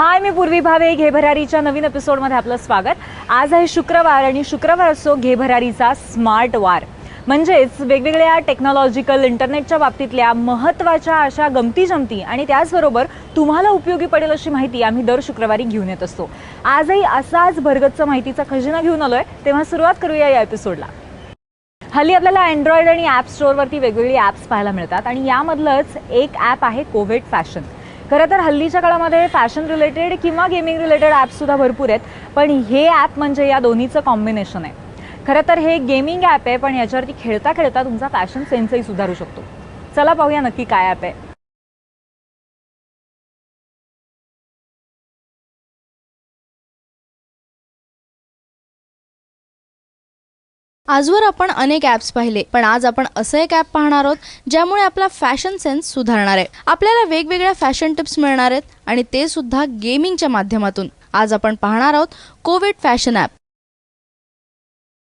हाय, मी पूर्वी भावे. घे भरारीच्या नवीन एपिसोडमध्ये आपलं स्वागत. आज आहे शुक्रवार आणि शुक्रवार असो घे भरारीचा स्मार्ट वार. म्हणजेच वेगवेगळ्या टेक्नॉलॉजिकल इंटरनेटच्या बाबतीतल्या महत्त्वाच्या अशा गमती जमती आणि त्याचबरोबर तुम्हाला उपयोगी पडेल अशी माहिती आम्ही दर शुक्रवारी घेऊन येत असतो. आजही असाच भरगच्च माहितीचा खजिना घेऊन आलोय, तेव्हा सुरुवात करूया या एपिसोडला. हल्ली आपल्याला अँड्रॉइड आणि ॲप स्टोअरवरती वेगवेगळी ॲप्स पाहायला मिळतात आणि यामधलंच एक ॲप आहे कोविड फॅशन. खरं तर हल्लीच्या काळामध्ये फॅशन रिलेटेड किंवा गेमिंग रिलेटेड ॲप्ससुद्धा भरपूर आहेत, पण हे ॲप म्हणजे या दोन्हीचं कॉम्बिनेशन आहे. खरं तर हे गेमिंग ॲप आहे, पण याच्यावरती खेळता खेळता तुमचा फॅशन सेन्सही सुधारू शकतो. चला पाहूया नक्की काय ॲप आहे. आजवर आपण अनेक ॲप्स पाहिले, पण आज आपण असं एक ॲप पाहणार आहोत ज्यामुळे आपला फॅशन सेन्स सुधारणार आहे. आपल्याला वेगवेगळ्या फॅशन टिप्स मिळणार आहेत आणि ते सुद्धा गेमिंगच्या माध्यमातून. आज आपण पाहणार आहोत कोविड फॅशन ॲप.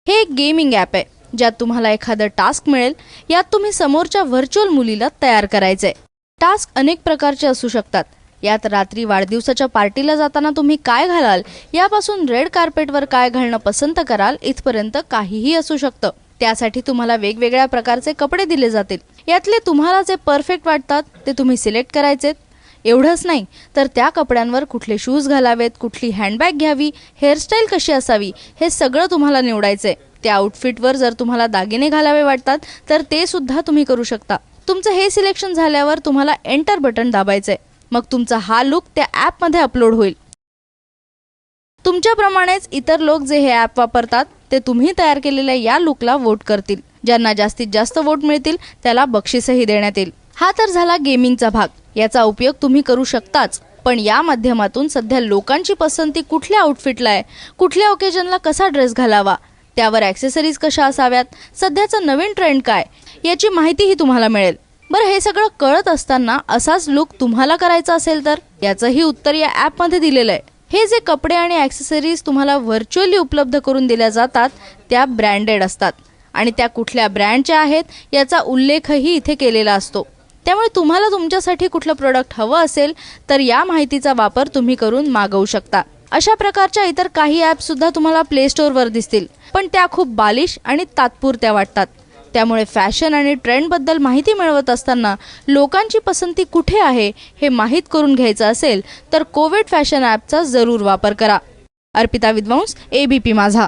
हे एक गेमिंग ॲप आहे ज्यात तुम्हाला एखादं टास्क मिळेल. यात तुम्ही समोरच्या व्हर्च्युअल मुलीला तयार करायचंय. टास्क अनेक प्रकारचे असू शकतात. यात रात्री वाढदिवसाच्या पार्टीला जाताना तुम्ही काय घालाल यापासून रेड कार्पेटवर काय घालणं पसंत कराल इथपर्यंत काहीही असू शकतं. त्यासाठी तुम्हाला वेगवेगळ्या प्रकारचे कपडे दिले जातील. यातले तुम्हाला जे परफेक्ट वाटतात ते तुम्ही सिलेक्ट करायचे. एवढंच नाही तर त्या कपड्यांवर कुठले शूज घालावेत, कुठली हँडबॅग घ्यावी, हेअरस्टाईल कशी असावी हे सगळं तुम्हाला निवडायचंय. त्या आउटफिटवर जर तुम्हाला दागिने घालावे वाटतात तर ते सुद्धा तुम्ही करू शकता. तुमचं हे सिलेक्शन झाल्यावर तुम्हाला एंटर बटन दाबायचंय. मग तुमचा हा लुक त्या ॲपमध्ये अपलोड होईल. तुमच्याप्रमाणेच इतर लोक जे हे ॲप वापरतात ते तुम्ही तयार केलेल्या या लुकला वोट करतील. ज्यांना जास्तीत जास्त वोट मिळतील त्याला बक्षीसही देण्यात येईल. हा तर झाला गेमिंगचा भाग. याचा उपयोग तुम्ही करू शकताच, पण या माध्यमातून सध्या लोकांची पसंती कुठल्या आउटफिटला आहे, कुठल्या ओकेजनला कसा ड्रेस घालावा, त्यावर ॲक्सेसरीज कशा असाव्यात, सध्याचा नवीन ट्रेंड काय याची माहितीही तुम्हाला मिळेल. बरं, हे सगळं कळत असताना असाच लुक तुम्हाला करायचा असेल तर याचंही उत्तर या ॲपमध्ये दिलेलं आहे. हे जे कपडे आणि ॲक्सेसरीज तुम्हाला व्हर्च्युअली उपलब्ध करून दिल्या जातात त्या ब्रँडेड असतात आणि त्या कुठल्या ब्रँडच्या आहेत याचा उल्लेखही इथे केलेला असतो. त्यामुळे तुम्हाला तुमच्यासाठी कुठलं प्रोडक्ट हवं असेल तर या माहितीचा वापर तुम्ही करून मागवू शकता. अशा प्रकारच्या इतर काही ॲप्स सुद्धा तुम्हाला प्ले स्टोअरवर दिसतील, पण त्या खूप बालिश आणि तात्पुरत्या वाटतात. त्यामुळे फॅशन आणि ट्रेंडबद्दल माहिती मिळवत असताना लोकांची पसंती कुठे आहे हे माहीत करून घ्यायचं असेल तर कोविड फॅशन ॲपचा जरूर वापर करा. अर्पिता विद्वांस, ABP माझा.